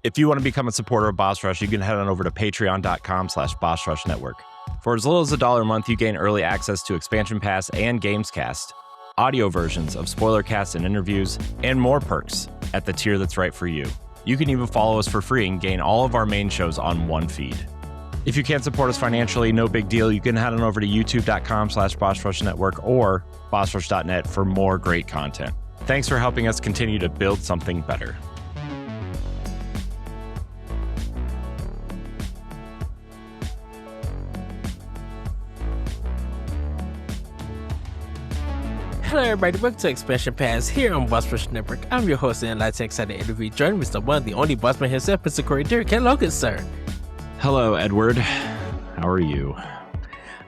If you want to become a supporter of Boss Rush, you can head on over to patreon.com/Boss Rush Network. For as little as $1 a month, you gain early access to Expansion Pass and Gamescast, audio versions of Spoilercast and interviews, and more perks at the tier that's right for you. You can even follow us for free and gain all of our main shows on one feed. If you can't support us financially, no big deal. You can head on over to youtube.com/Boss Rush Network or bossrush.net for more great content. Thanks for helping us continue to build something better. Hello everybody, welcome to Expansion Pass here on Boss Rush Network. I'm your host and light excited interview. Joining me is the one, the only bossman himself, Mr. Corey Dirrig. Hello, good sir. Hello, Edward. How are you?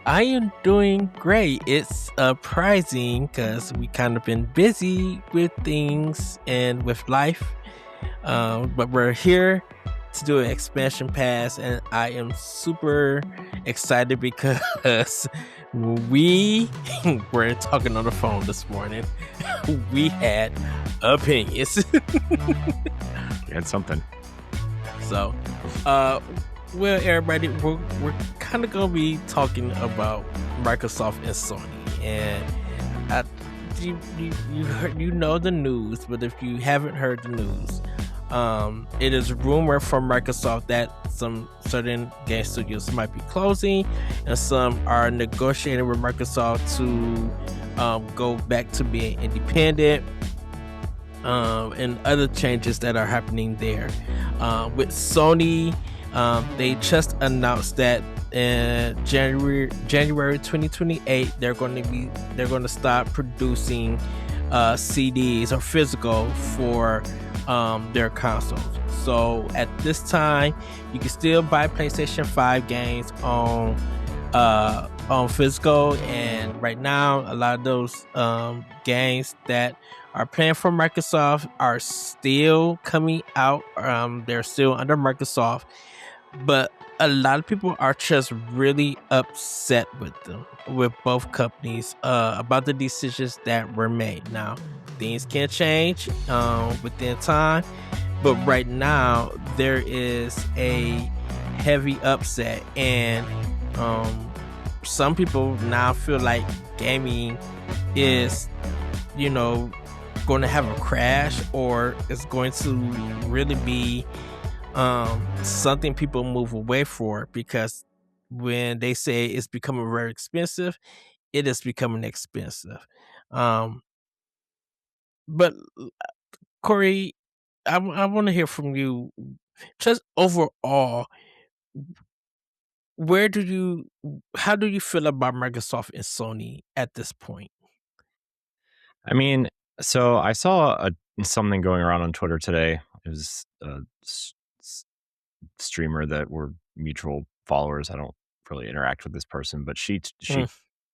I am doing great. It's surprising because we kind of been busy with things and with life, but we're here to do an Expansion Pass, and I am super excited because we were talking on the phone this morning. We had opinions. You had something. So, well, everybody, we're kind of gonna be talking about Microsoft and Sony, and you know the news, but if you haven't heard the news, it is rumored from Microsoft that some certain game studios might be closing, and some are negotiating with Microsoft to go back to being independent, and other changes that are happening there. With Sony, they just announced that in January 2028 they're going to stop producing CDs or physical for their consoles. So at this time, you can still buy PlayStation 5 games on physical, and right now a lot of those games that are planned for Microsoft are still coming out. They're still under Microsoft, but a lot of people are just really upset with both companies about the decisions that were made. Now, things can change within time, but right now there is a heavy upset, and some people now feel like gaming is, going to have a crash, or it's going to really be something people move away for, because when they say it's becoming very expensive, it is becoming expensive. But Corey, I want to hear from you, just overall, how do you feel about Microsoft and Sony at this point? I mean, so I saw something going around on Twitter today. It was a streamer that were mutual followers. I don't really interact with this person, but she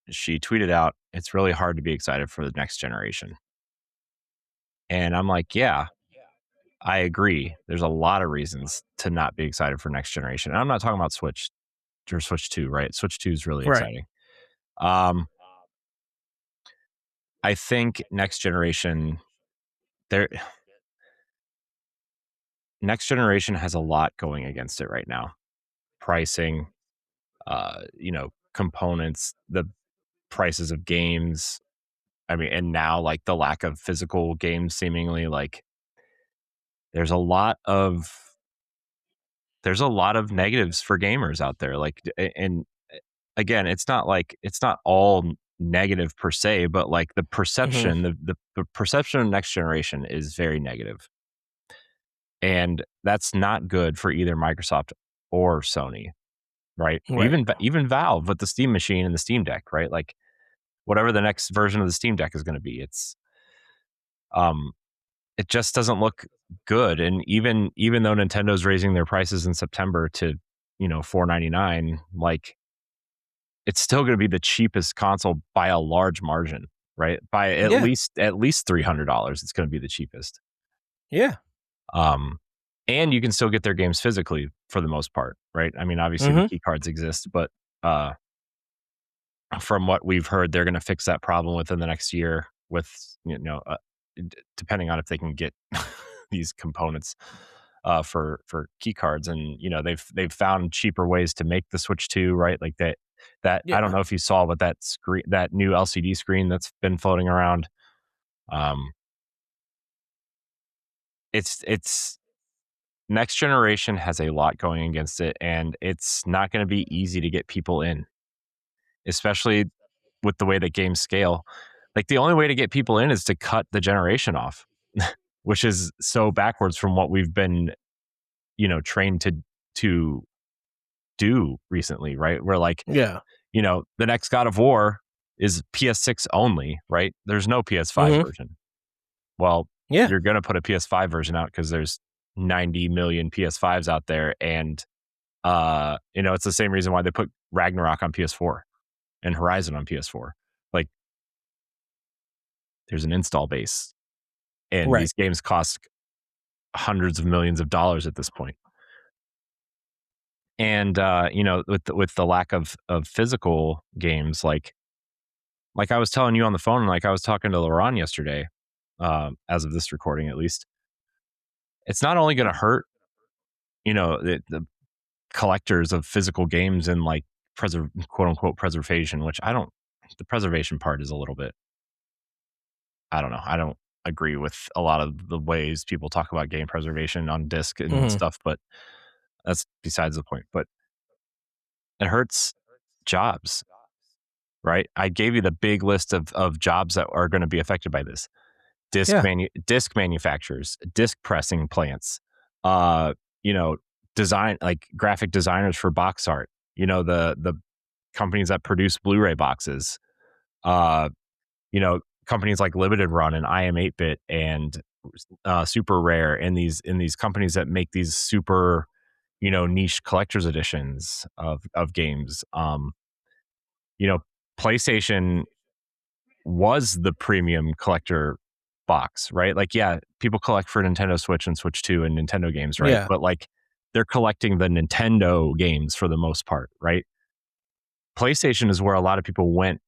tweeted out, "It's really hard to be excited for the next generation." And I'm like, yeah, I agree. There's a lot of reasons to not be excited for next generation. And I'm not talking about Switch or Switch 2, right? Switch 2 is really exciting. I think next generation has a lot going against it right now. Pricing, components, the prices of games. I mean, and now like the lack of physical games, seemingly, like there's a lot of negatives for gamers out there. Like, and again, it's not all negative per se, but like the perception, the perception of next generation is very negative. And that's not good for either Microsoft or Sony, right? Even Valve with the Steam machine and the Steam Deck, right? Like whatever the next version of the Steam Deck is going to be, it just doesn't look good. And even though Nintendo's raising their prices in September to, $499, like it's still going to be the cheapest console by a large margin, right? By at least $300, it's going to be the cheapest. Yeah. And you can still get their games physically for the most part, right? I mean, obviously the key cards exist, but from what we've heard, they're going to fix that problem within the next year with, depending on if they can get these components. for key cards, and they've found cheaper ways to make the Switch 2, right? Like that I don't know if you saw, but that new LCD screen that's been floating around, it's next generation has a lot going against it, and it's not going to be easy to get people in, especially with the way that games scale. Like the only way to get people in is to cut the generation off, which is so backwards from what we've been, trained to do recently, right? Where like, the next God of War is PS6 only, right? There's no PS5 version. Well, you're going to put a PS5 version out because there's 90 million PS5s out there. And, it's the same reason why they put Ragnarok on PS4 and Horizon on PS4. Like, there's an install base, and these games cost hundreds of millions of dollars at this point. And, with the lack of physical games, like I was telling you on the phone, like I was talking to Laurent yesterday, as of this recording, at least, it's not only going to hurt, the collectors of physical games and like quote unquote preservation, which the preservation part is a little bit, I don't know. I don't agree with a lot of the ways people talk about game preservation on disc and stuff, but that's besides the point. But it hurts jobs, right? I gave you the big list of jobs that are going to be affected by this. Disc manufacturers, disc pressing plants, design, like graphic designers for box art, the companies that produce Blu-ray boxes, companies like Limited Run and IM 8-bit and Super Rare, and these companies that make these super, niche collector's editions of games. PlayStation was the premium collector box, right? Like, people collect for Nintendo Switch and Switch 2 and Nintendo games, right? Yeah. But like, they're collecting the Nintendo games for the most part, right? PlayStation is where a lot of people went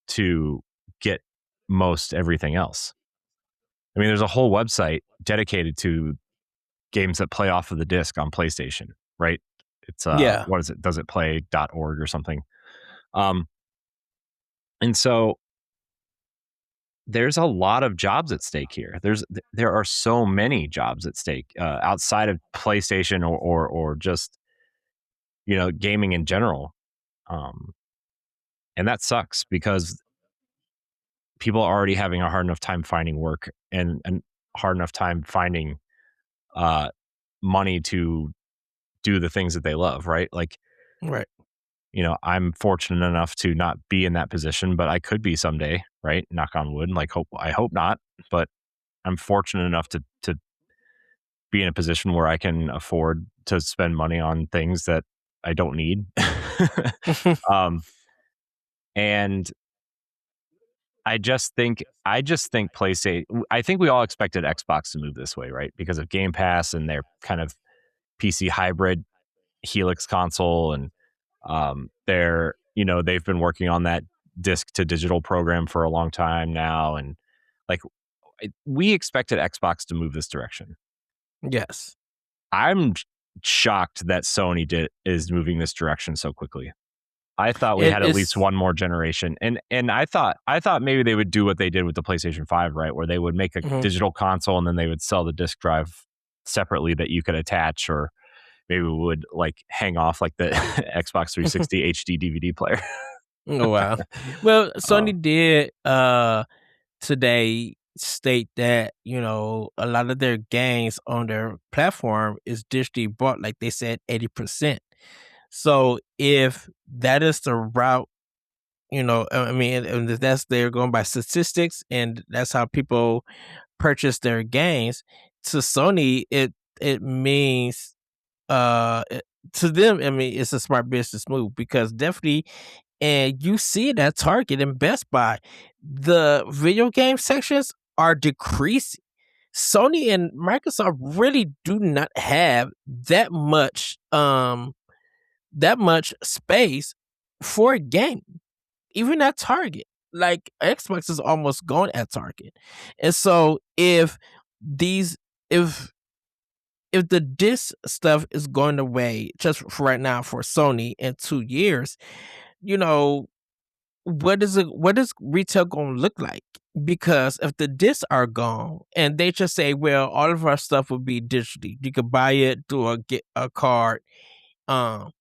to get most everything else. I mean, there's a whole website dedicated to games that play off of the disc on PlayStation, right? It's what is it? Doesitplay.org or something. And so there's a lot of jobs at stake here. There are so many jobs at stake outside of PlayStation or just, gaming in general. And that sucks because people are already having a hard enough time finding work and hard enough time finding money to do the things that they love, right? Like, I'm fortunate enough to not be in that position, but I could be someday, right? Knock on wood. Like, I hope not, but I'm fortunate enough to be in a position where I can afford to spend money on things that I don't need. And I just think PlayStation, I think we all expected Xbox to move this way, right? Because of Game Pass and their kind of PC hybrid Helix console, and they've been working on that disc to digital program for a long time now, and like, we expected Xbox to move this direction. Yes. I'm shocked that Sony is moving this direction so quickly. I thought we had at least one more generation, and I thought maybe they would do what they did with the PlayStation 5, right, where they would make a digital console and then they would sell the disc drive separately that you could attach, or maybe we would like hang off like the Xbox 360 HD DVD player. Oh, wow. Well, Sony did today state that, a lot of their games on their platform is digitally bought, like they said, 80%. So if that is the route, I mean, and if they're going by statistics and that's how people purchase their games, to Sony, it means, to them, I mean, it's a smart business move, because definitely, and you see it at Target and Best Buy, the video game sections are decreasing. Sony and Microsoft really do not have that much space for a game, even at Target. Like, Xbox is almost gone at Target. And so if if the disc stuff is going away just for right now for Sony in 2 years, you know, what is retail going to look like? Because if the discs are gone and they just say, well, all of our stuff will be digitally, you could buy it through get a card. Um,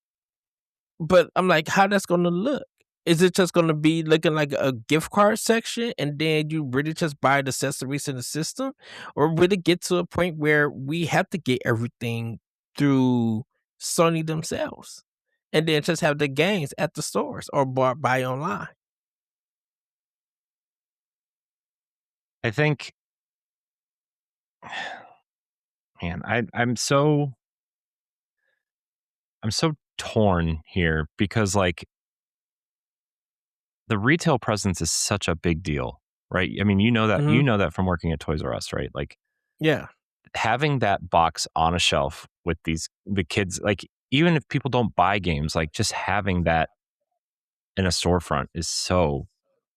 but I'm like, how that's going to look? Is it just going to be looking like a gift card section and then you really just buy the accessories in the system? Or would it get to a point where we have to get everything through Sony themselves and then just have the games at the stores or buy online? I think, man, I'm so torn here because like the retail presence is such a big deal, right? I mean, you know Mhm. that from working at Toys R Us, right? Like Yeah. having that box on a shelf with the kids, like even if people don't buy games, like just having that in a storefront is so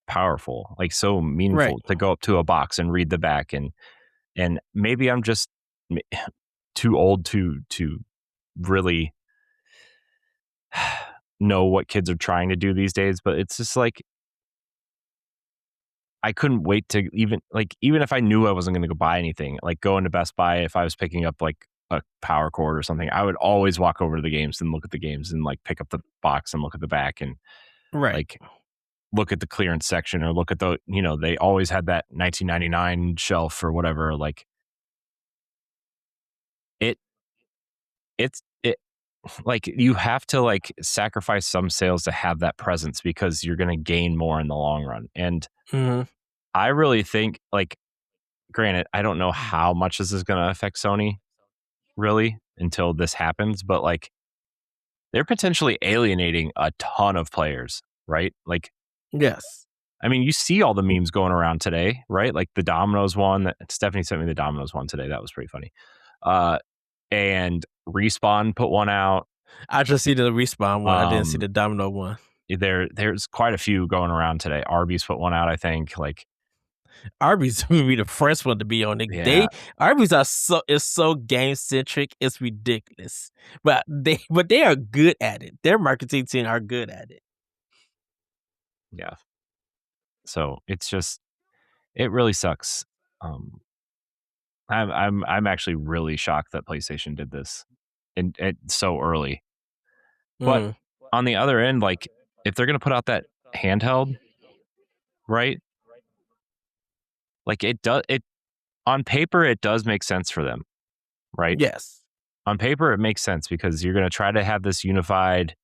powerful, like so Right. meaningful to go up to a box and read the back. And maybe I'm just too old to really know what kids are trying to do these days, but it's just like I couldn't wait to even if I knew I wasn't going to go buy anything, like go into Best Buy if I was picking up like a power cord or something, I would always walk over to the games and look at the games and like pick up the box and look at the back and Right. like look at the clearance section or look at they always had that 1999 shelf or whatever. Like it, it like you have to like sacrifice some sales to have that presence because you're going to gain more in the long run. And Mhm. I really think like, granted, I don't know how much this is going to affect Sony really until this happens, but like they're potentially alienating a ton of players, right? Like, Yes. I mean, you see all the memes going around today, right? Like the Domino's one that Stephanie sent me the Domino's one today. That was pretty funny. And Respawn put one out. I just see the Respawn one. I didn't see Um, the Domino one. there's quite a few going around today. Arby's put one out, I think. Like, Arby's will be the first one to be on it. yeah, Arby's is so game centric, it's ridiculous. But they are good at it. Their marketing team are good at it. yeah. So it's just it really sucks. Um, I'm actually really shocked that PlayStation did this and so early. But Mm. on the other end, like if they're gonna put out that handheld, right? Like it on paper it does make sense for them, right? Yes. On paper it makes sense because you're gonna try to have this unified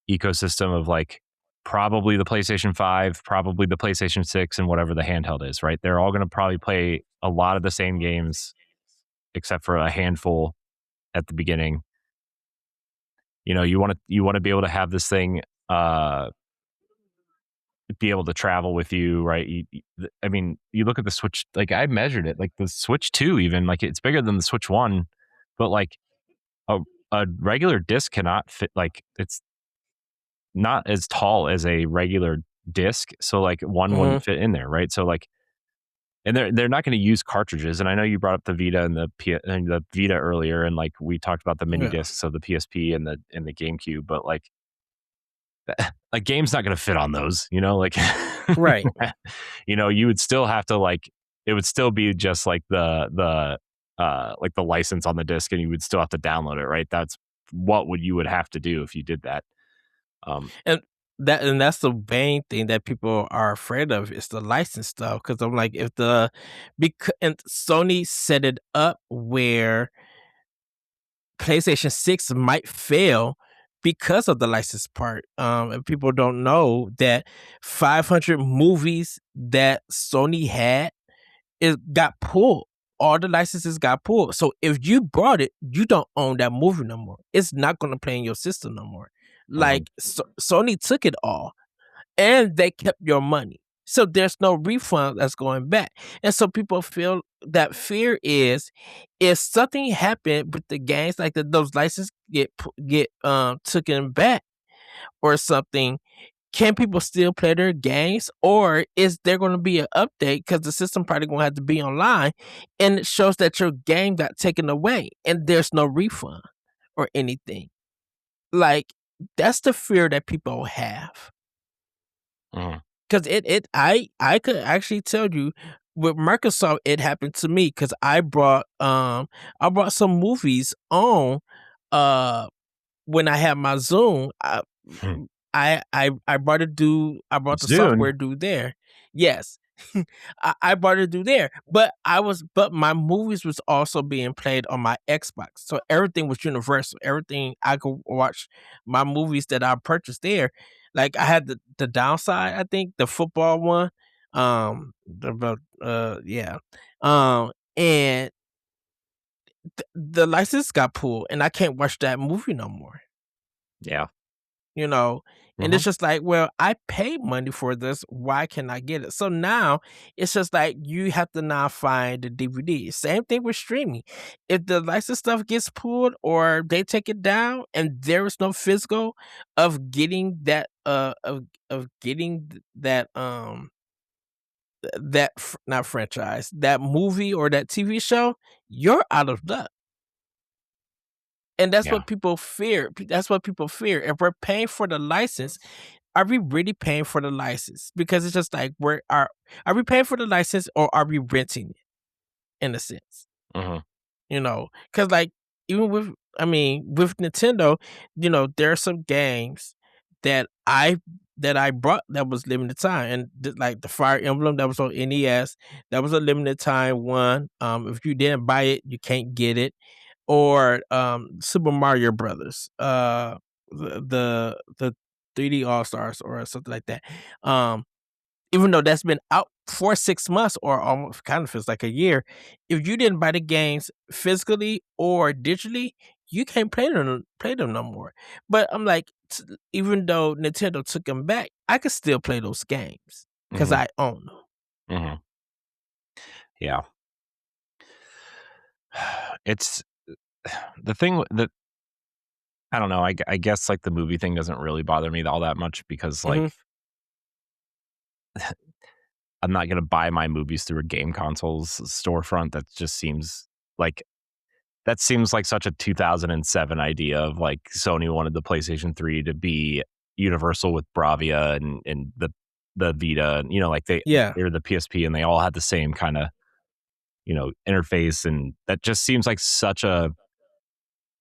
ecosystem of like probably the PlayStation 5, probably the PlayStation 6, and whatever the handheld is, right? They're all gonna probably play a lot of the same games except for a handful at the beginning. You know, you want to be able to have this thing be able to travel with you, right? I mean, you look at the Switch, like I measured it, like the Switch 2 even, like it's bigger than the Switch 1, but like a a regular disc cannot fit, like it's not as tall as a regular disc, so like one Mhm. wouldn't fit in there, right? So like and they're not going to use cartridges. And I know you brought up the Vita and the Vita earlier, and like we talked about the mini Yeah. discs of the PSP and the GameCube, but like a game's not going to fit on those, you know, like Right. you know, you would still have to like it would still be just like the like the license on the disc and you would still have to download it, right? That's what would you would have to do if you did that. Um And that's the main thing that people are afraid of is the license stuff. Because I'm like, if the and Sony set it up where PlayStation 6 might fail because of the license part. And people don't know that 500 movies that Sony had, it got pulled. All the licenses got pulled. So if you bought it, you don't own that movie no more. It's not going to play in your system no more. um Like Sony took it all and they kept your money. So there's no refund that's going back. And so people feel that fear is if something happened with the games, like those licenses get taken back or something, can people still play their games, or is there going to be an update because the system probably going to have to be online, and it shows that your game got taken away and there's no refund or anything? Like, that's the fear that people have. Mhm. Because I could actually tell you with Microsoft, it happened to me because I brought some movies on uh when I had my Zoom. Hmm. I brought a dude. I brought the Zune. software dude there. Yes, I brought a dude there. But my movies was also being played on my Xbox, so everything was universal. Everything I could watch my movies that I purchased there. Like I had the downside. I think the football one. Yeah. And the license got pulled, and I can't watch that movie no more. Yeah. You know, and Mhm. it's just like, well, I paid money for this. Why can't I get it? So now it's just like you have to now find the DVD. Same thing with streaming. If the license stuff gets pulled or they take it down, and there is no physical of getting that of getting not franchise, that movie or that TV show, you're out of luck. And that's Yeah. what people fear. That's what people fear. If we're paying for the license, are we really paying for the license? Because it's just like are we paying for the license or are we renting it in a sense? Mhm. Because like even with Nintendo, there are some games that I brought that was limited time, and like the Fire Emblem that was on NES, that was a limited time one. If you didn't buy it, you can't get it. Or Super Mario Brothers, the 3D All Stars or something like that. Even though that's been out for 6 months or almost kind of feels like a year, if you didn't buy the games physically or digitally, you can't play them no more. But I'm like, even though Nintendo took them back, I could still play those games because Mhm. I own them. Mhm. Yeah. It's the thing that I don't know. I guess like the movie thing doesn't really bother me all that much because like Hmm. I'm not gonna buy my movies through a game console's storefront. Like that seems like such a 2007 idea of like Sony wanted the PlayStation 3 to be universal with Bravia and the Vita, and like Yeah, they were the PSP and they all had the same kind of interface, and that just seems like such a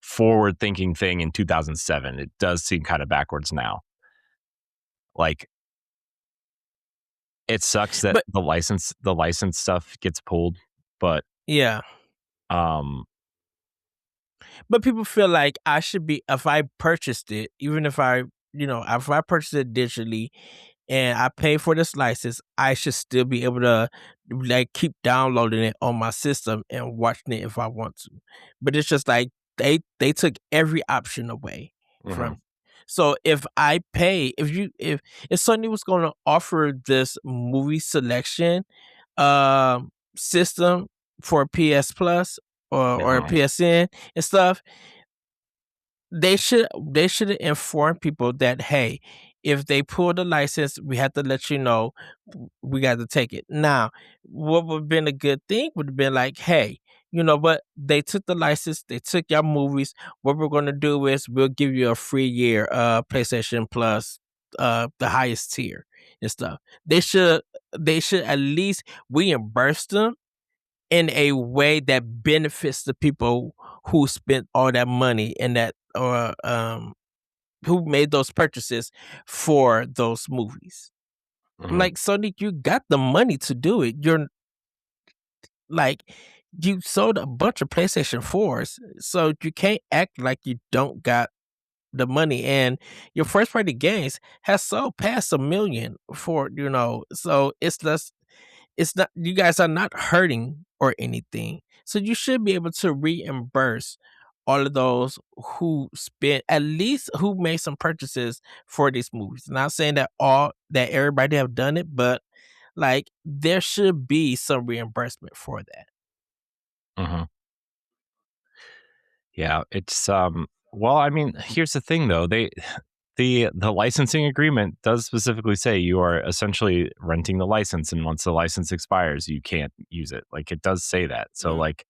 forward thinking thing in 2007. It does seem kind of backwards now. Like it sucks that but the license stuff gets pulled, but yeah. um But people feel like I should be if I purchased it, even if I purchased it digitally and I pay for this license, I should still be able to like keep downloading it on my system and watching it if I want to. But it's just like they took every option away from mhm, me. So if I pay, if Sony was going to offer this movie selection system for PS Plus or mhm, PSN and stuff, they should inform people that, hey, if they pull the license, we have to let you know we got to take it. Now, what would have been a good thing would have been like, hey, you know what? They took the license, they took your movies. What we're gonna do is we'll give you a free year PlayStation Plus, the highest tier and stuff. They should at least reimburse them in a way that benefits the people who spent all that money and that or who made those purchases for those movies. I'm mhm, like, Sonic, you got the money to do it. You're like you sold a bunch of PlayStation 4s, so you can't act like you don't got the money. And your first party games has sold past 1 million for so it's not, you guys are not hurting or anything. So you should be able to reimburse all of those who spent at least who made some purchases for these movies. Not saying that everybody have done it, but like there should be some reimbursement for that. mhm. Yeah, it's well, I mean, here's the thing though. the licensing agreement does specifically say you are essentially renting the license, and once the license expires, you can't use it. Like, it does say that. So like,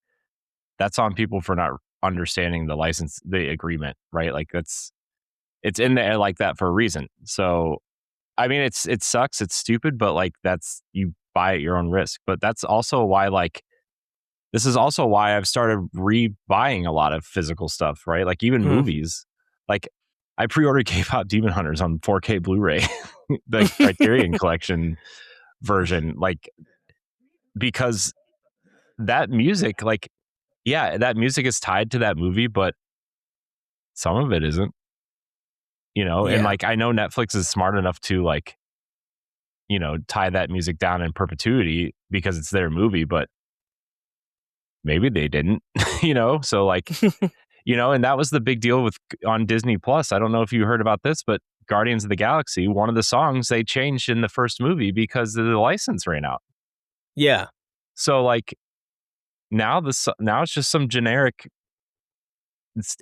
that's on people for not understanding the agreement, right? Like, it's in there like that for a reason. So I mean, it sucks, it's stupid, but like, that's, you buy at your own risk. But that's also why, like, this is also why I've started rebuying a lot of physical stuff, right? Like, even movies. Like, I pre-ordered K-pop Demon Hunters on 4K Blu-ray, the Criterion Collection version, like, because that music, like, yeah, that music is tied to that movie, but some of it isn't, you know? And like, I know Netflix is smart enough to, like, you know, tie that music down in perpetuity because it's their movie, but maybe they didn't, you know? So like, you know, and that was the big deal on Disney Plus. I don't know if you heard about this, but Guardians of the Galaxy, one of the songs they changed in the first movie because the license ran out. Yeah. So like, now it's just some generic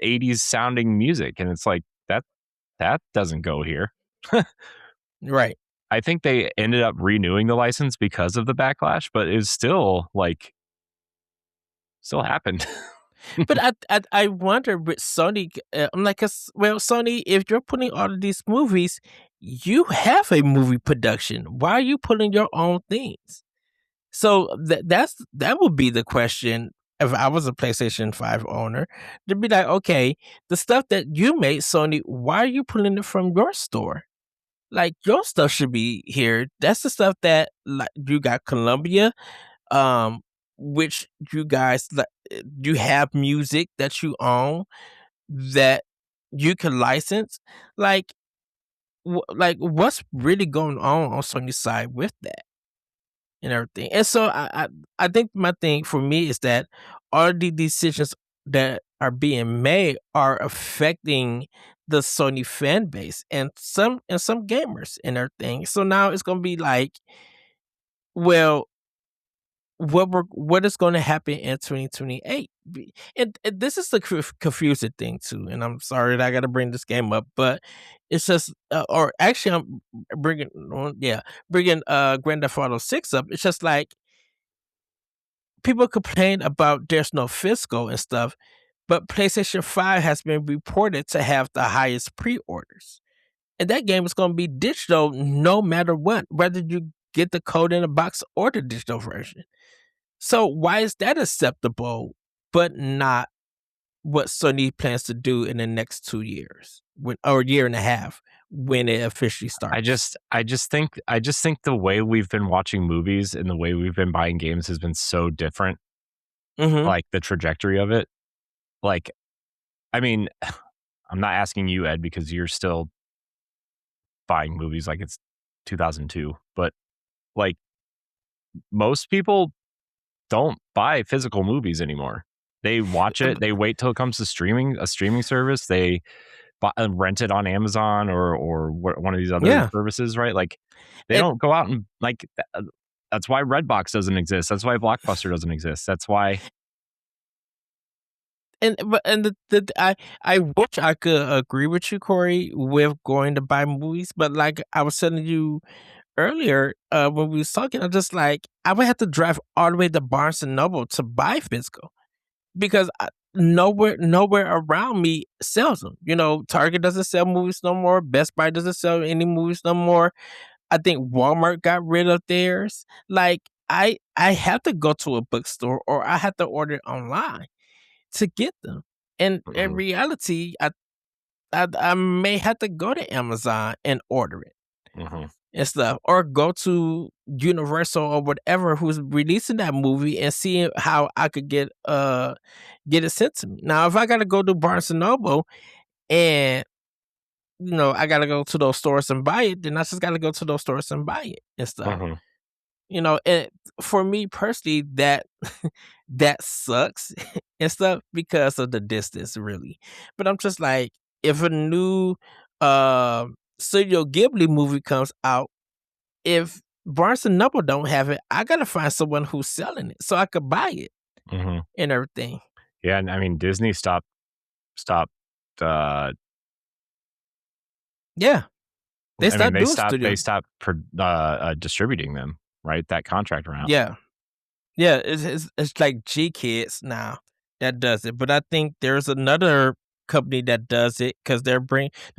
80s sounding music, and it's like, that doesn't go here. Right. I think they ended up renewing the license because of the backlash, but it's still like, still happened. But I wonder with Sony, I'm like, well, Sony, if you're putting all of these movies, you have a movie production. Why are you putting your own things? So that would be the question if I was a PlayStation 5 owner. To be like, okay, the stuff that you made, Sony, why are you pulling it from your store? Like, your stuff should be here. That's the stuff that, like, you got Columbia, which you guys, you have music that you own that you can license. Like, like, what's really going on Sony's side with that and everything? And so I think my thing for me is that all the decisions that are being made are affecting the Sony fan base and some gamers and everything. So now it's gonna be like, well, what is going to happen in 2028? And this is the confusing thing too. And I'm sorry that I got to bring this game up, but it's just, or actually, I'm bringing Grand Theft Auto 6 up. It's just like, people complain about there's no fiscal and stuff, but PlayStation 5 has been reported to have the highest pre-orders. And that game is going to be digital no matter what, whether you get the code in a box or the digital version. So why is that acceptable, but not what Sony plans to do in the next 2 years, or a year and a half, when it officially starts? I just think the way we've been watching movies and the way we've been buying games has been so different. Like, the trajectory of it. Like, I mean, I'm not asking you, Ed, because you're still buying movies like it's 2002, but like, most people don't buy physical movies anymore. They watch it. They wait till it comes to a streaming service. They rent it on Amazon or one of these other services, right? Like, they don't go out and, like, that's why Redbox doesn't exist. That's why Blockbuster doesn't exist. That's why. I wish I could agree with you, Corey, with going to buy movies, but like I was telling you earlier, when we was talking, I'm just like, I would have to drive all the way to Barnes and Noble to buy physical, because nowhere around me sells them. You know, Target doesn't sell movies no more. Best Buy doesn't sell any movies no more. I think Walmart got rid of theirs. Like, I have to go to a bookstore, or I have to order it online to get them. And in reality, I may have to go to Amazon and order it. And stuff, or go to Universal or whatever who's releasing that movie and see how I could get it sent to me. Now, if I gotta go to Barnes and Noble and, you know, I gotta go to those stores and buy it, then I just gotta go to those stores and buy it and stuff. You know, and for me personally, that that sucks and stuff because of the distance, really. But I'm just like, if a new Studio Ghibli movie comes out, if Barnes and Noble don't have it, I gotta find someone who's selling it so I could buy it and everything. Yeah, and I mean, Disney stopped Yeah, they I mean, stopped doing they studios. stopped distributing them, right? That contract ran out. Yeah, yeah, it's like G Kids now that does it, but I think there's another company that does it because they're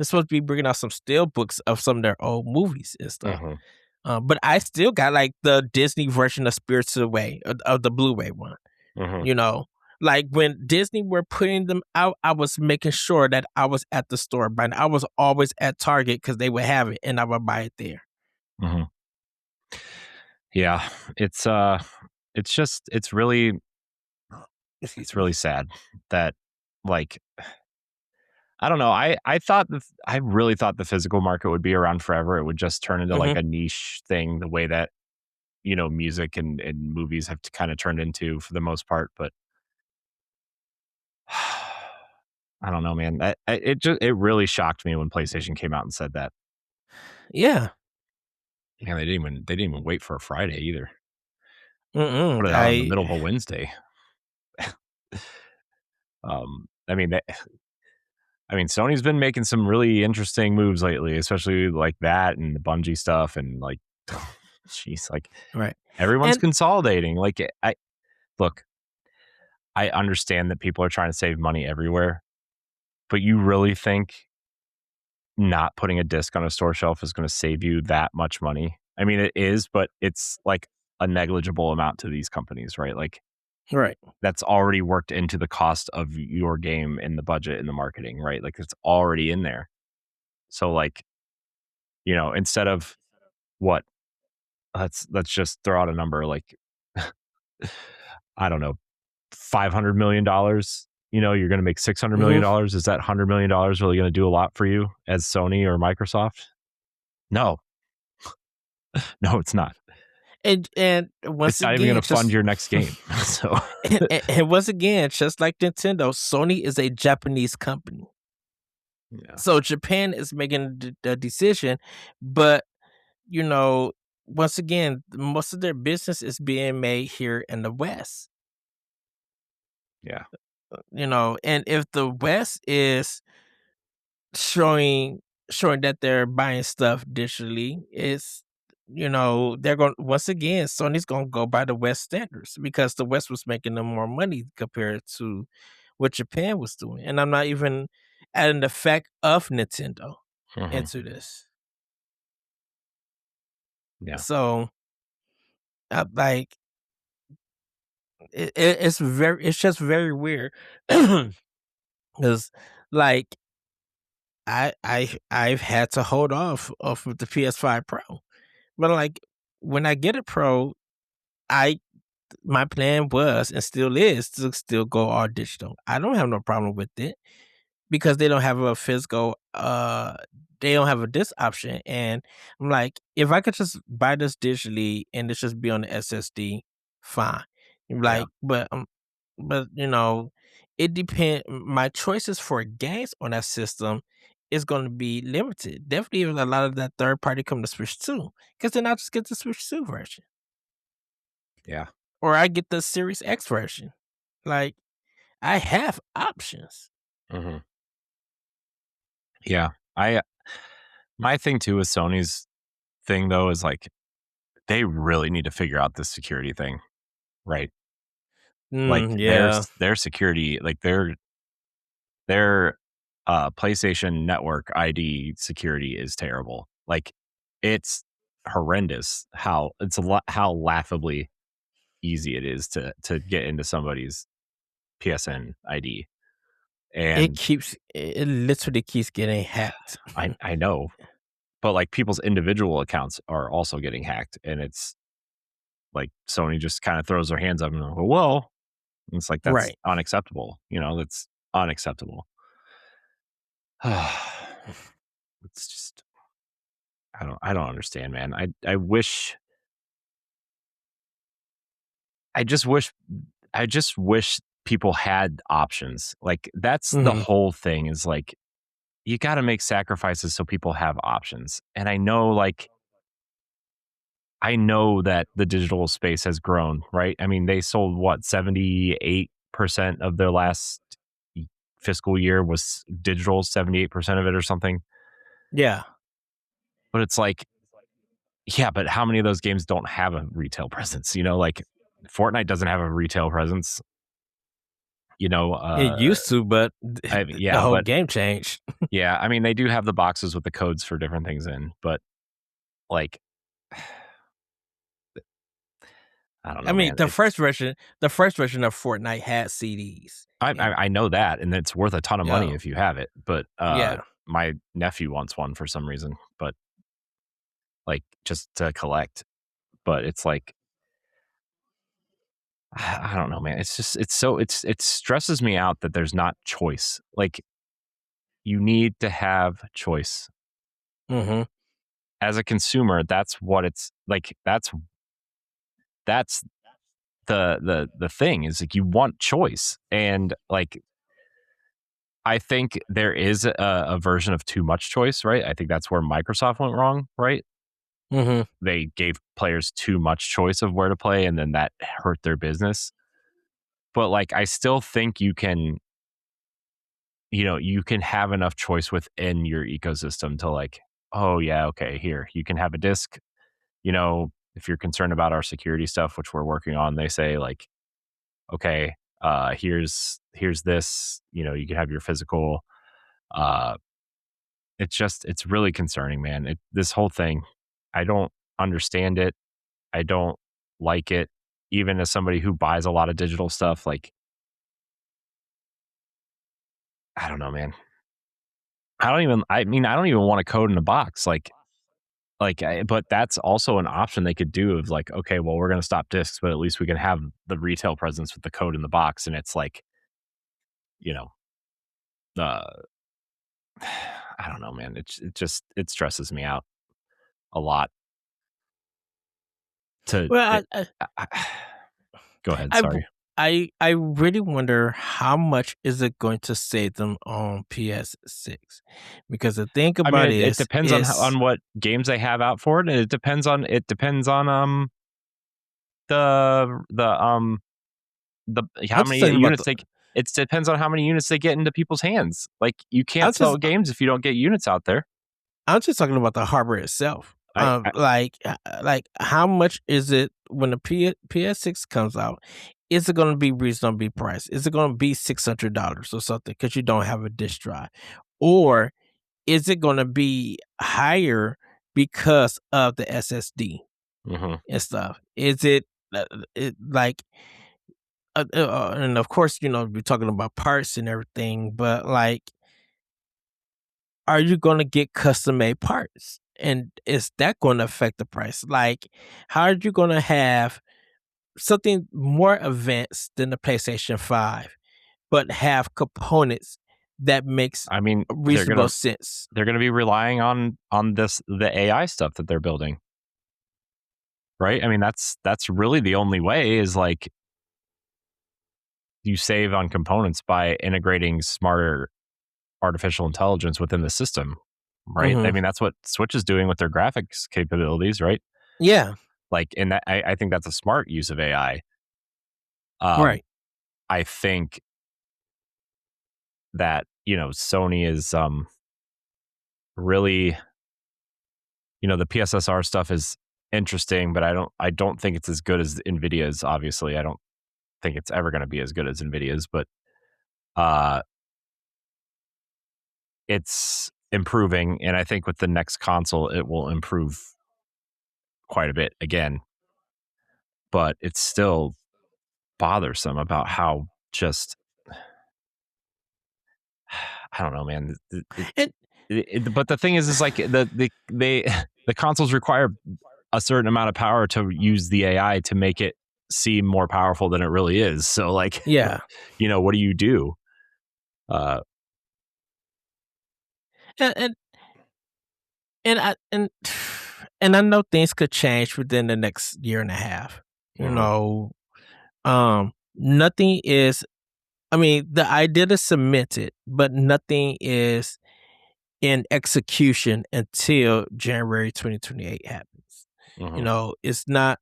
supposed to be bringing out some steel books of some of their old movies and stuff. Mhm. But I still got like the Disney version of Spirited Away of the Blu-ray one. Mhm. You know, like when Disney were putting them out, I was making sure that I was at the store buying. I was always at Target because they would have it, and I would buy it there. Mhm. Yeah, it's just Excuse it's me. really sad that, like, I don't know. I really thought the physical market would be around forever. It would just turn into like Hmm. a niche thing, the way that music and movies have kind of turned into for the most part. But I don't know, man. It really shocked me when PlayStation came out and said that. Yeah. Man, they didn't even wait for a Friday either. Mm-mm. Put it out in the middle of a Wednesday. I mean, Sony's been making some really interesting moves lately, especially like that and the Bungie stuff, and like, jeez, like Right. everyone's And consolidating. Like, I look, I understand that people are trying to save money everywhere, but you really think not putting a disc on a store shelf is going to save you that much money? I mean, it is, but it's like a negligible amount to these companies, right? Like, right. that's already worked into the cost of your game and the budget and the marketing, right? Like, it's already in there. So, like, instead of what, let's just throw out a number, like, I don't know, $500 million. You're going to make $600 million. Hmm. Is that $100 million really going to do a lot for you as Sony or Microsoft? No, no, it's not. And It's once not even going again, to fund just your next game. So, and once again, just like Nintendo, Sony is a Japanese company. yeah, So Japan is making the decision, but you know, once again, most of their business is being made here in the West. yeah, And if the West is showing that they're buying stuff digitally, they're going once again, Sony's gonna go by the West standards because the West was making them more money compared to what Japan was doing. And I'm not even adding the fact of Nintendo mhm, into this. yeah, So like it's just very weird because like I've had to hold off of the PS5 Pro, but like when I get a Pro, I my plan was and still is to still go all digital. I don't have no problem with it because they don't have a physical they don't have a disc option. And I'm like, if I could just buy this digitally and it's just be on the SSD, fine. yeah, Like, but it depend my choices for games on that system is gonna be limited. Definitely if a lot of that third party come to Switch 2. Because then I'll just get the Switch 2 version. yeah, Or I get the Series X version. Like I have options. mhm, yeah. My thing too with Sony's thing though is like they really need to figure out this security thing, right? Like Yeah. their security, like their PlayStation Network ID security is terrible. Like, it's horrendous how laughably easy it is to get into somebody's PSN ID. And It literally keeps getting hacked. I know, but like people's individual accounts are also getting hacked, and it's like Sony just kind of throws their hands up and go, well, and it's like that's Right. unacceptable. That's unacceptable. It's just I don't understand, man. I just wish I just wish people had options. Like, that's the Mhm. whole thing, is like you got to make sacrifices so people have options. And I know that the digital space has grown, right? I mean, they sold what, 78% of their last fiscal year was digital, 78% of it or something. Yeah. But it's like, yeah, but how many of those games don't have a retail presence? Like Fortnite doesn't have a retail presence. It used to, but the Yeah, whole but game changed. yeah, I mean they do have the boxes with the codes for different things in, but like, I don't I know, mean, man. the first version of Fortnite had CDs. I know that, and it's worth a ton of money Yeah. if you have it. But Yeah. my nephew wants one for some reason, but like just to collect. But it's like, I don't know, man. It's just it stresses me out that there's not choice. Like you need to have choice Mm-hmm. as a consumer. That's what it's like. That's the thing is like you want choice, and like I think there is a version of too much choice, right? I think that's where Microsoft went wrong, right? Mm-hmm. They gave players too much choice of where to play, and then that hurt their business. But like, I still think you can have enough choice within your ecosystem to like, oh yeah, okay, here you can have a disc. If you're concerned about our security stuff, which we're working on, they say like, okay, here's this. You can have your physical. Uh, it's really concerning, man. This whole thing, I don't understand it. I don't like it. Even as somebody who buys a lot of digital stuff, like, I don't know, man. I mean, I don't even want a code in a box. But that's also an option they could do of like, okay, well, we're going to stop discs, but at least we can have the retail presence with the code in the box. And it's like, you know, uh, I don't know, man. It stresses me out a lot to, Well, go ahead. I, Sorry. I really wonder how much is it going to save them on PS6, because the thing I mean, about it it depends is on what games they have out for it. And it depends on the how I'm just many talking about units it depends on how many units they get into people's hands. Like you I'm can't sell just games if you don't get units out there. I'm just talking about the hardware itself. I Like how much is it when the PS6 comes out? Is it going to be reasonably priced? Is it going to be $600 or something because you don't have a disk drive, or is it going to be higher because of the SSD mhm. and stuff? Is it, like, and of course, we're talking about parts and everything, but like, are you going to get custom made parts? And is that going to affect the price? Like, how are you going to have something more advanced than the PlayStation 5, but have components that makes I mean, reasonable sense? they're gonna be relying on the AI stuff that they're building, right? I mean, that's really the only way is like you save on components by integrating smarter artificial intelligence within the system, right? I Hmm. mean, that's what Switch is doing with their graphics capabilities, right? Yeah, Like, and that I think that's a smart use of AI. Um, right. I think that Sony is really the PSSR stuff is interesting, but I don't think it's as good as Nvidia's. Obviously, I don't think it's ever going to be as good as Nvidia's, but uh, it's improving, and I think with the next console, it will improve quite a bit again. But it's still bothersome about how just I don't know, man. And But the thing is like the consoles require a certain amount of power to use the AI to make it seem more powerful than it really is. So like, yeah, what do you do? Uh, and and, and I and and I know things could change within the next year and a half. You mhm, know, nothing is. I mean, the idea is cemented, but nothing is in execution until January 2028 happens. mhm. It's not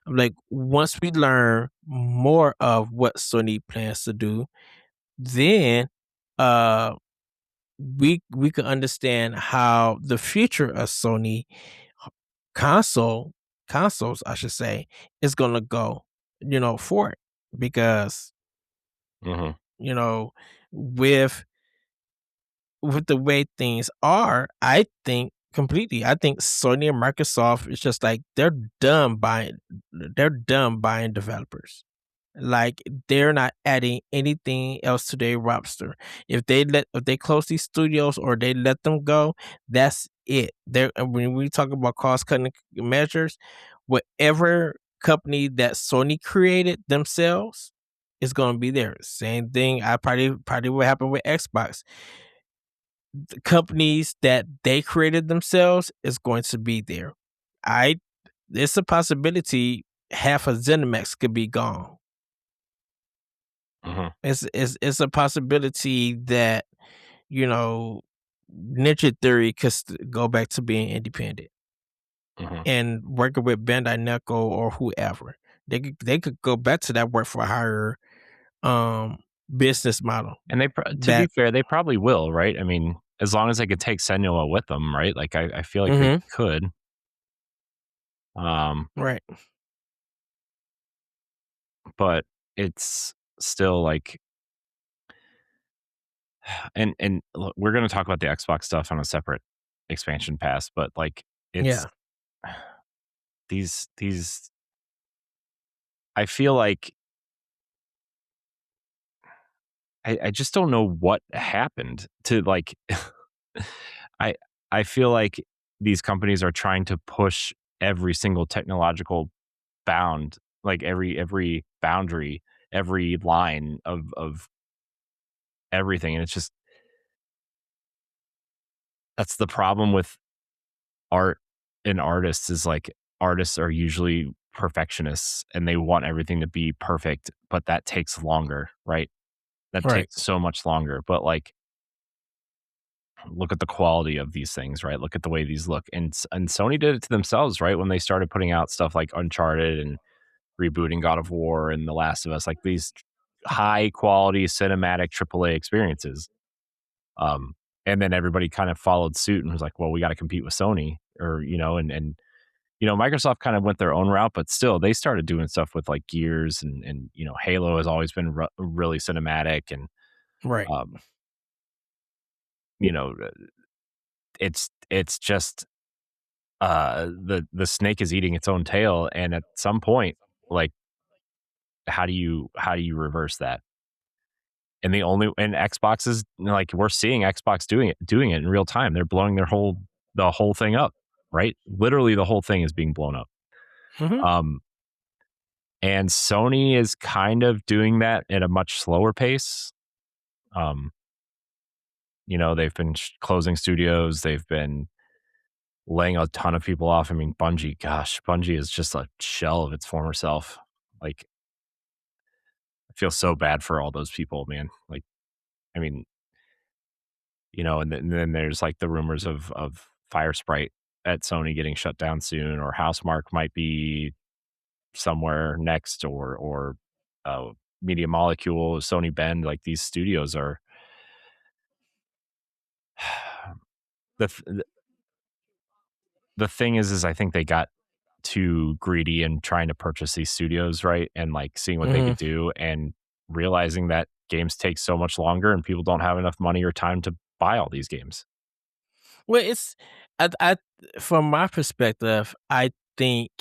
like once we learn more of what Sony plans to do, then uh we can understand how the future of Sony consoles, I should say, is gonna go, for it. Because, Mhm. you know, with the way things are, I think completely. I think Sony and Microsoft is just like they're done buying developers. Like, they're not adding anything else to their roster. If they close these studios or they let them go, that's it. There, when we talk about cost cutting measures, whatever company that Sony created themselves is going to be there. Same thing. I probably what happened with Xbox. The companies that they created themselves is going to be there. I It's a possibility half of ZeniMax could be gone. Mhm. It's a possibility that, you know, Ninja Theory could go back to being independent Mhm. and working with Bandai Namco or whoever. They could go back to that work for hire business model. And to be That fair, they probably will, right? I mean, as long as they could take Senua with them, right? Like, I feel like they Mhm. could. Um, Right. but it's still like, and look, we're gonna talk about the Xbox stuff on a separate expansion pass, but like, it's Yeah. these. I feel like I just don't know what happened to like. I I feel like these companies are trying to push every single technological bound, like every boundary, every line of everything, and it's just that's the problem with art and artists is like artists are usually perfectionists and they want everything to be perfect, but that takes longer, right? That Right. takes so much longer. But like, look at the quality of these things, right? Look at the way these look. And Sony did it to themselves, right? When they started putting out stuff like Uncharted and rebooting God of War and The Last of Us, like these high quality cinematic AAA experiences. Um, and then everybody kind of followed suit and was like, well, we got to compete with Sony, or, Microsoft kind of went their own route, but still they started doing stuff with like Gears and Halo has always been really cinematic. And, Right. um, you know, it's just, the snake is eating its own tail. And at some point, like, how do you reverse that? And Xbox is like, we're seeing Xbox doing it in real time. They're blowing the whole thing up, right? Literally the whole thing is being blown up. Mhm. Um, and Sony is kind of doing that at a much slower pace. Um, they've been closing studios. They've been laying a ton of people off. I mean, Bungie is just a shell of its former self. Like, I feel so bad for all those people, man. Like, I mean, and then there's like the rumors of Fire Sprite at Sony getting shut down soon, or Housemark might be somewhere next, or uh, Media Molecule, Sony Bend. Like, these studios are the th- the thing is I think they got too greedy in trying to purchase these studios, right? And like seeing what they Mhm. could do and realizing that games take so much longer and people don't have enough money or time to buy all these games. Well, I from my perspective, I think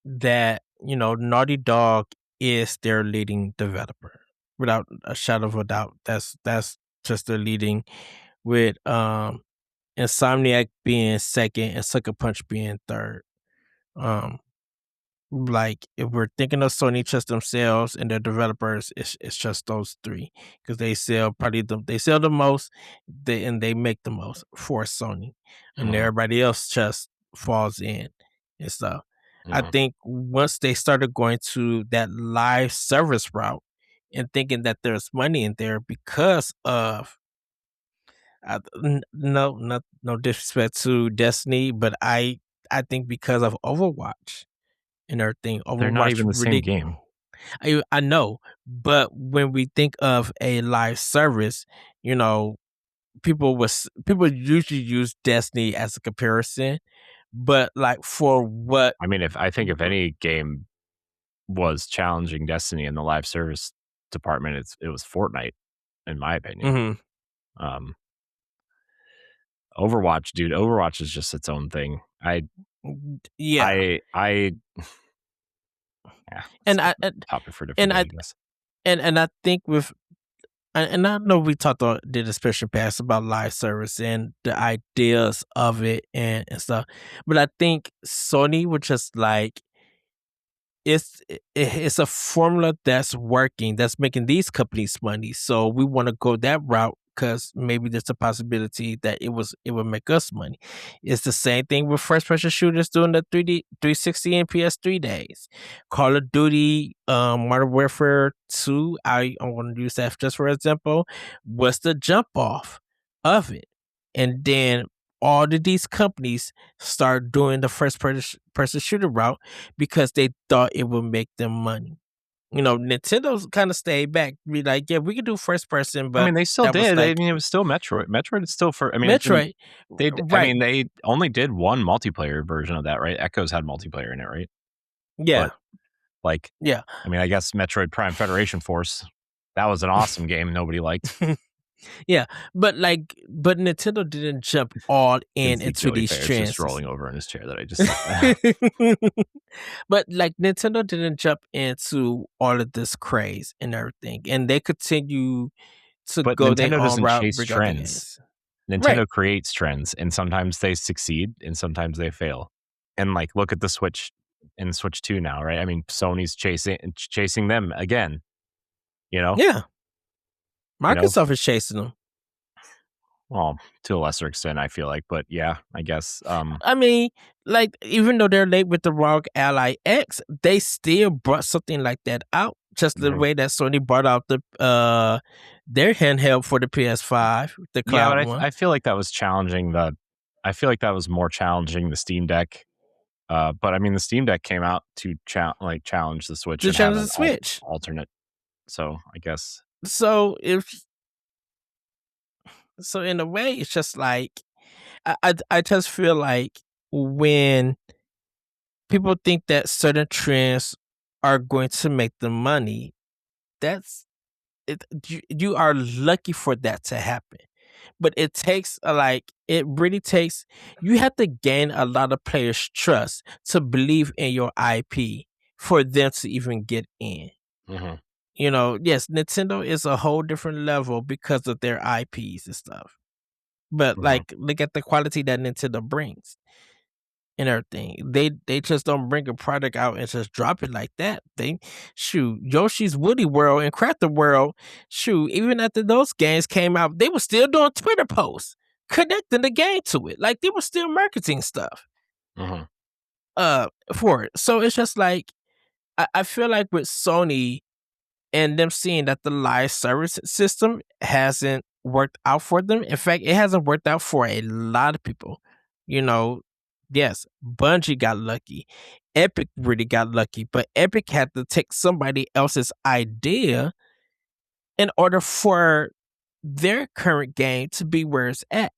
that, Naughty Dog is their leading developer without a shadow of a doubt. That's just their leading, with Insomniac being second and Sucker Punch being third. Um like, if we're thinking of Sony just themselves and their developers, it's just those three, because they sell the most, and they make the most for Sony, and Mhm, everybody else just falls in and stuff. I mhm. think once they started going to that live service route and thinking that there's money in there because of, no disrespect to Destiny, but I think because of Overwatch and everything. They're not Overwatch even the same really, game. I know, but when we think of a live service, you know, people usually use Destiny as a comparison, but like for what I mean, if any game was challenging Destiny in the live service department, it was Fortnite, in my opinion. Um, Overwatch, dude, Overwatch is just its own thing. yeah, Yeah, and topic for a different day, I guess. and I think with and I know we did a special pass about live service and the ideas of it and stuff, but I think Sony was just like it's a formula that's working, that's making these companies money. So we want to go that route because maybe there's a possibility that it would make us money. It's the same thing with first person shooters doing the 360 and PS3 days. Call of Duty, Modern Warfare 2, I want to use that just for example, was the jump off of it. And then all of these companies start doing the first person shooter route because they thought it would make them money. You know, Nintendo's kind of stayed back, be like, yeah, we can do first person, but I mean, they still that was did. I like mean, it was still Metroid. Metroid is still for. I mean, Metroid, I right? mean, they only did one multiplayer version of that, right? Echoes had multiplayer in it, right? Yeah, But like, yeah, I mean, I guess Metroid Prime Federation Force, that was an awesome game. Nobody liked. yeah. But Nintendo didn't jump all in into these It's just trends. rolling over in his chair that I just said. But like Nintendo didn't jump into all of this craze and everything, and they continue to But go their Nintendo own doesn't route chase regarding trends. games. Nintendo Right. creates trends, and sometimes they succeed, and sometimes they fail. And like, look at the Switch and Switch 2 now, right? I mean, Sony's chasing them again. You know, Yeah. you know, Microsoft is chasing them. well, to a lesser extent, I feel like, but yeah, I guess. I mean, like even though they're late with the ROG Ally X, they still brought something like that out. Just the way that Sony brought out their handheld for the PS5, the Yeah, cloud but one. I feel like that was challenging I feel like that was more challenging the Steam Deck. But I mean, the Steam Deck came out to challenge the Switch To and have challenge an the Switch. alternate. So I guess. So in a way, it's just like I just feel like when people think that certain trends are going to make them money, that's it. You are lucky for that to happen, but it takes it really takes you have to gain a lot of players' trust to believe in your IP for them to even get in. Mm-hmm. You know, yes, Nintendo is a whole different level because of their IPs and stuff. But Mm-hmm. like, look at the quality that Nintendo brings and everything. They just don't bring a product out and just drop it like that. They shoot Yoshi's Woody World and Crafted World. Shoot, even after those games came out, they were still doing Twitter posts connecting the game to it. Like they were still marketing stuff. Mm-hmm. For it. So it's just like I feel like with Sony and them seeing that the live service system hasn't worked out for them. In fact, it hasn't worked out for a lot of people. You know, yes, Bungie got lucky. Epic really got lucky, but Epic had to take somebody else's idea in order for their current game to be where it's at.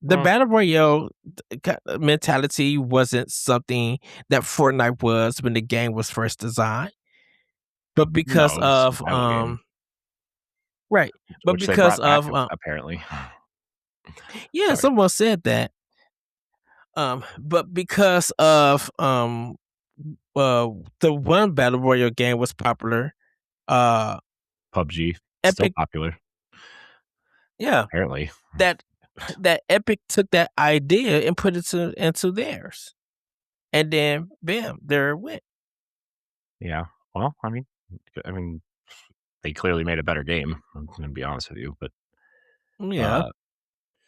The battle royale mentality wasn't something that Fortnite was when the game was first designed, but because No, it's a of survival game, right, but which they because brought back of apparently. yeah, Sorry. someone said that. But because of the one battle royale game was popular, PUBG still Epic, popular. yeah, Apparently. that Epic took that idea and put it into theirs, and then bam, there it went. Yeah. Well, I mean, they clearly made a better game. I'm gonna be honest with you, but Yeah,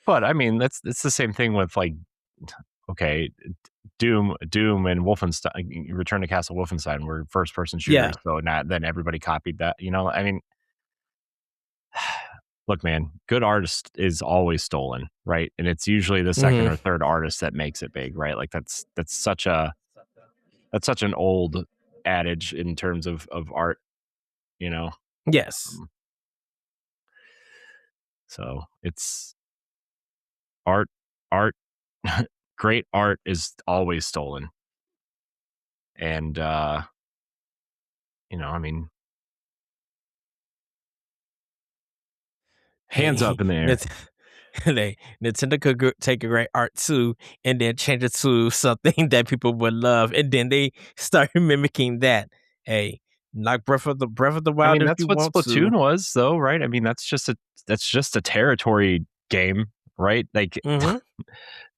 but I mean, it's the same thing with like, okay, Doom and Wolfenstein, Return to Castle Wolfenstein were first person shooters. yeah, So then everybody copied that. You know, I mean, look, man, good artist is always stolen, right? And it's usually the second or third artist that makes it big, right? Like that's such an old adage in terms of art, you know. yes. So it's art. Great art is always stolen. And, I mean, hands up in the air. Nintendo could take a great art too, and then change it to something that people would love, and then they start mimicking that. Hey, like Breath of the I Wild mean, if that's you what want to. Splatoon was, though, right? I mean, that's just a territory game, right? Like Mm-hmm.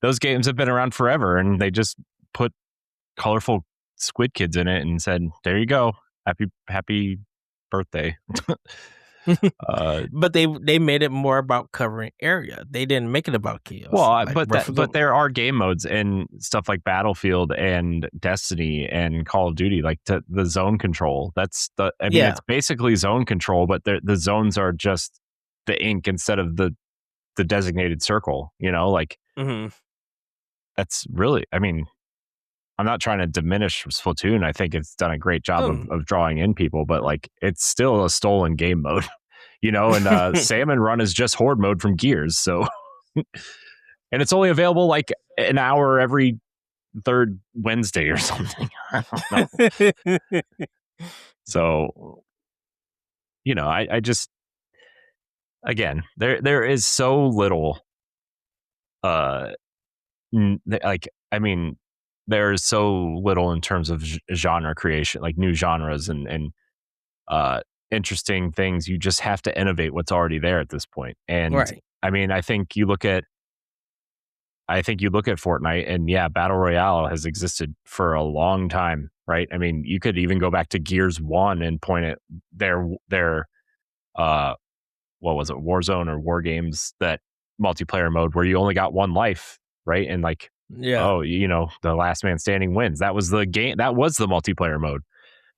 those games have been around forever, and they just put colorful squid kids in it and said, "There you go, happy birthday." But they made it more about covering area. They didn't make it about chaos. Well, Like but there are game modes and stuff like Battlefield and Destiny and Call of Duty, like the zone control. It's basically zone control, but the zones are just the ink instead of the designated circle. Like that's really. I mean, I'm not trying to diminish Splatoon. I think it's done a great job of drawing in people, but like it's still a stolen game mode. And Salmon Run is just horde mode from Gears. So, and it's only available like an hour every third Wednesday or something. I don't know. So, I just, again, there is so little, there is so little in terms of genre creation, like new genres and interesting things. You just have to innovate what's already there at this point. And right. I mean, I think you look at Fortnite, and yeah, Battle Royale has existed for a long time, right? I mean, you could even go back to Gears 1 and point at their what was it, Warzone or War Games, that multiplayer mode where you only got one life, right? And like, the last man standing wins. That was the game. That was the multiplayer mode.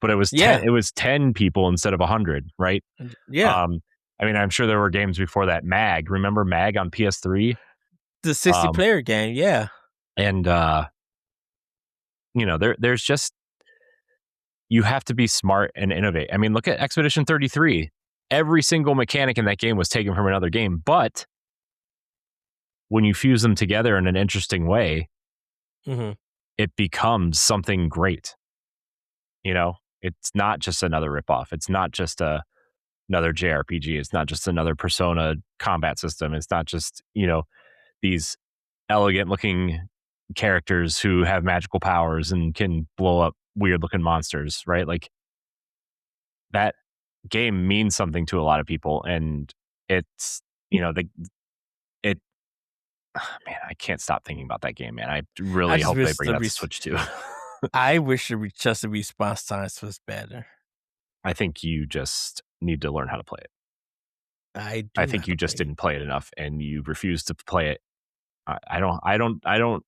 But it was 10, it was 10 people instead of 100, right? Yeah. I mean, I'm sure there were games before that. Mag, remember Mag on PS3? The 60 player game, yeah. And there's just, you have to be smart and innovate. I mean, look at Expedition 33. Every single mechanic in that game was taken from another game, but when you fuse them together in an interesting way, it becomes something great. It's not just another ripoff. It's not just another JRPG. It's not just another Persona combat system. It's not just, these elegant looking characters who have magical powers and can blow up weird looking monsters, right? Like that game means something to a lot of people. And it's, man, I can't stop thinking about that game, man. I really hope they bring that to Switch too. I wish the response times was better. I think you just need to learn how to play it. I think you just didn't play it enough, and you refuse to play it. I don't.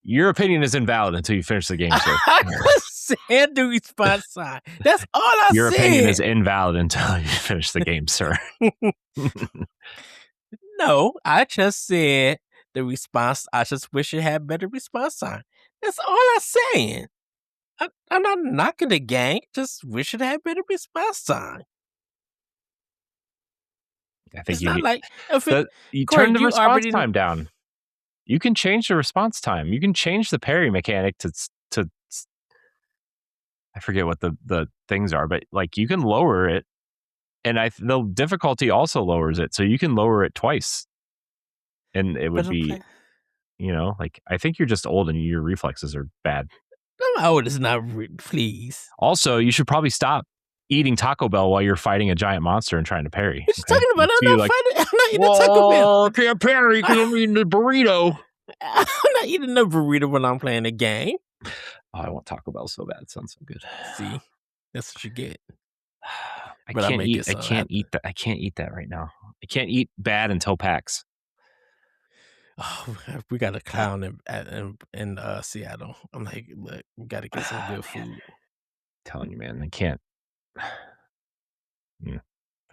Your opinion is invalid until you finish the game, sir. I said the response sign. That's all I said. Your opinion is invalid until you finish the game, sir. No, I just said the response. I just wish it had better response time. That's all I'm saying. I'm not knocking the game. Just wish it had better response time. I think it's not like you turn the response time down. You can change the response time. You can change the parry mechanic to I forget what the things are, but like you can lower it, and the difficulty also lowers it, so you can lower it twice, and it would be, like, I think you're just old and your reflexes are bad. I'm old as not, please. Also, you should probably stop eating Taco Bell while you're fighting a giant monster and trying to parry. What you talking about? I'm not eating Taco Bell. I can't parry because I'm eating the burrito. I'm not eating the burrito when I'm playing a game. Oh, I want Taco Bell so bad. It sounds so good. See, that's what you get. I can't eat that right now. I can't eat bad until PAX. Oh, we got a clown in Seattle. I'm like, look, we got to get some good food. I'm telling you, man, I can't. I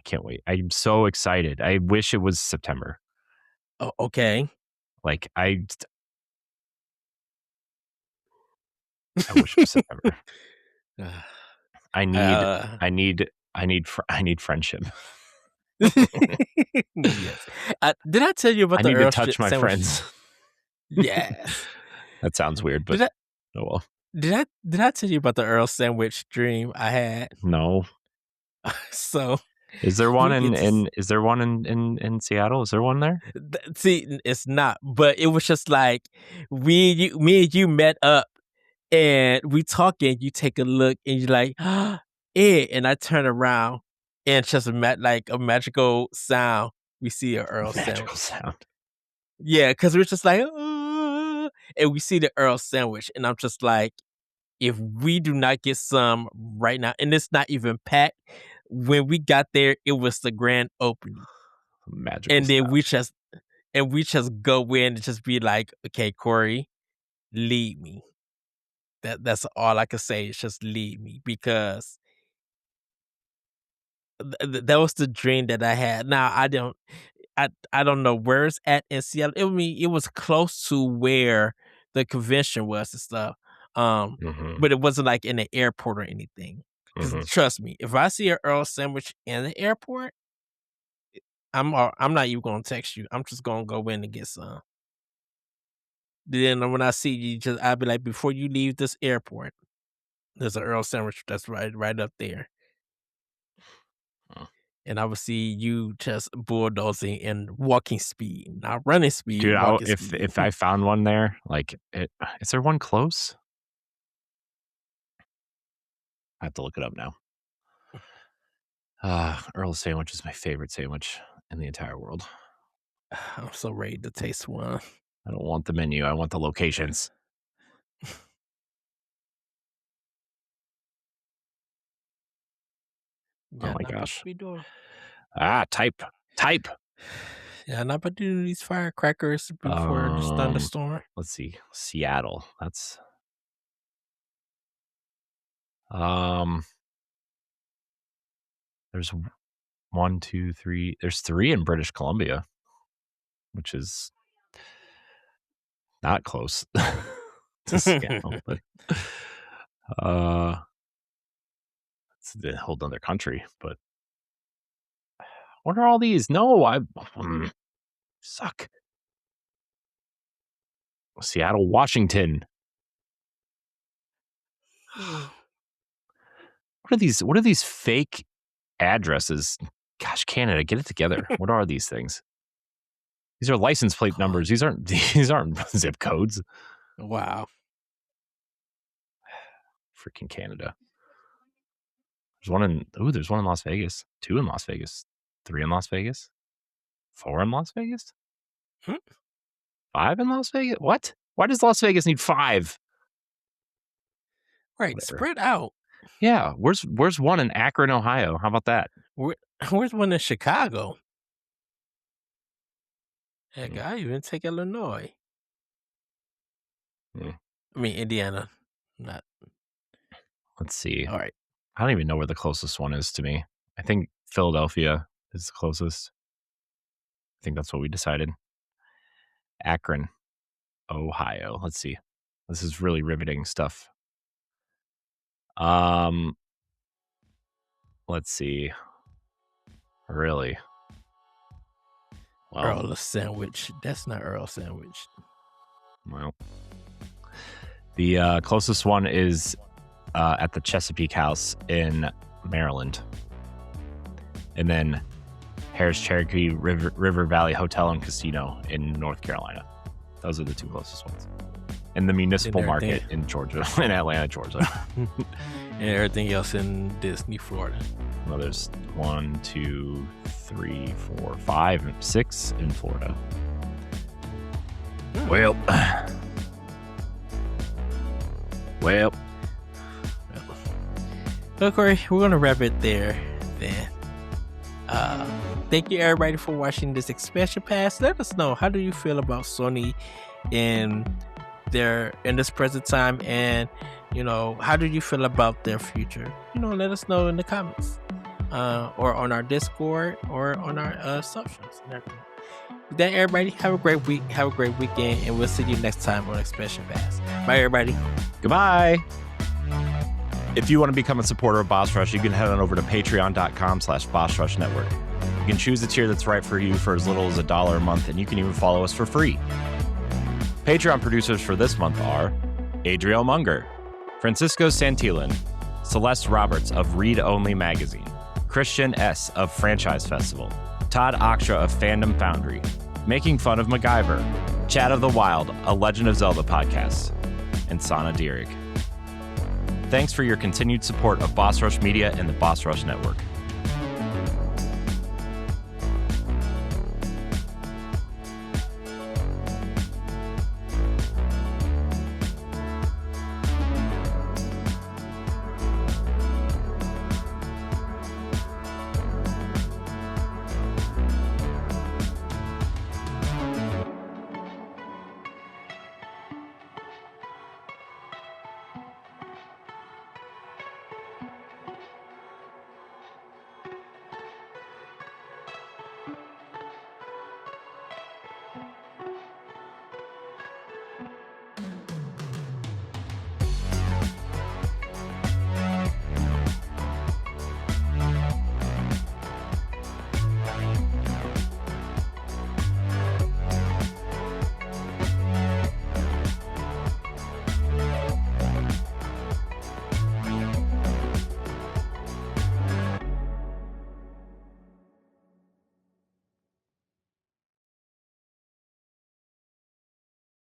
can't wait. I'm so excited. I wish it was September. Oh, okay. Like I wish it was September. I need friendship. Yes. Did I tell you about I the need Earl to touch my sandwich? friends. Yes. That sounds weird, but Did oh well. did I tell you about the Earl sandwich dream I had? No. So Is there one we get to in Seattle? Is there one there? see, it's not, but it was just like me and you met up and we talking. You take a look and you're like, and I turn around and it's just like a magical sound. We see an Earl Magical sandwich. sound. Yeah, because we're just like, and we see the Earl sandwich, and I'm just like, if we do not get some right now, and it's not even packed. When we got there, it was the grand opening, Magical and then sound. we just go in and just be like, okay, Corey, lead me. That's all I can say is just lead me, because that was the dream that I had. Now I don't know where it's at in Seattle. I mean, it was close to where the convention was and stuff. Mhm. But it wasn't like in the airport or anything. Because Mhm. trust me, if I see an Earl sandwich in the airport, I'm not even gonna text you. I'm just gonna go in and get some. Then when I see you, I'll be like, before you leave this airport, there's an Earl sandwich that's right up there. Huh. And I would see you just bulldozing in walking speed, not running speed, Dude, walking if speed. I found one there, is there one close? I have to look it up now. Earl's sandwich is my favorite sandwich in the entire world. I'm so ready to taste one. I don't want the menu. I want the locations. Yeah, Oh my not about gosh. to be doing. Type. Yeah, not about to do these firecrackers before this thunderstorm. Let's see. Seattle. That's there's 1, 2, 3. There's 3 in British Columbia, which is not close to Seattle, but it's a whole other country. But what are all these? No, I suck. Seattle, Washington. What are these fake addresses? Gosh, Canada, get it together. What are these things? These are license plate numbers. These aren't zip codes. Wow. Freaking Canada. There's one in Las Vegas. 2 in Las Vegas. 3 in Las Vegas. 4 in Las Vegas. 5 in Las Vegas. What? Why does Las Vegas need 5? Right, Whatever. spread out. Yeah, where's one in Akron, Ohio? How about that? Where's one in Chicago? Heck, I even take Illinois. I mean, Indiana. Not. Let's see. All right. I don't even know where the closest one is to me. I think Philadelphia is the closest. I think that's what we decided. Akron, Ohio. Let's see. This is really riveting stuff. Let's see. Really? Well, Earl sandwich. That's not Earl sandwich. Well, the closest one is at the Chesapeake House in Maryland, and then Harris Cherokee River Valley Hotel and Casino in North Carolina. Those are the 2 closest ones. And the Municipal Market in Georgia, in Atlanta, Georgia. And everything else in Disney, Florida. Well, there's 1, 2, 3, 4, 5, 6 in Florida. Well, Corey, we're gonna wrap it there then. Thank you everybody for watching this expansion pass. Let us know, how do you feel about Sony in this present time, and how do you feel about their future? Let us know in the comments, or on our Discord, or on our socials and everything. With that, everybody, have a great week, have a great weekend, and we'll see you next time on Expansion Pass. Bye everybody. Goodbye. If you want to become a supporter of Boss Rush, you can head on over to patreon.com/Boss Rush Network. You can choose a tier that's right for you for as little as $1 a month, and you can even follow us for free. Patreon producers for this month are Adriel Munger, Francisco Santillan, Celeste Roberts of Read Only Magazine, Christian S. of Franchise Festival, Todd Aksha of Fandom Foundry, Making Fun of MacGyver, Chat of the Wild, a Legend of Zelda podcast, and Sana Dirrig. Thanks for your continued support of Boss Rush Media and the Boss Rush Network.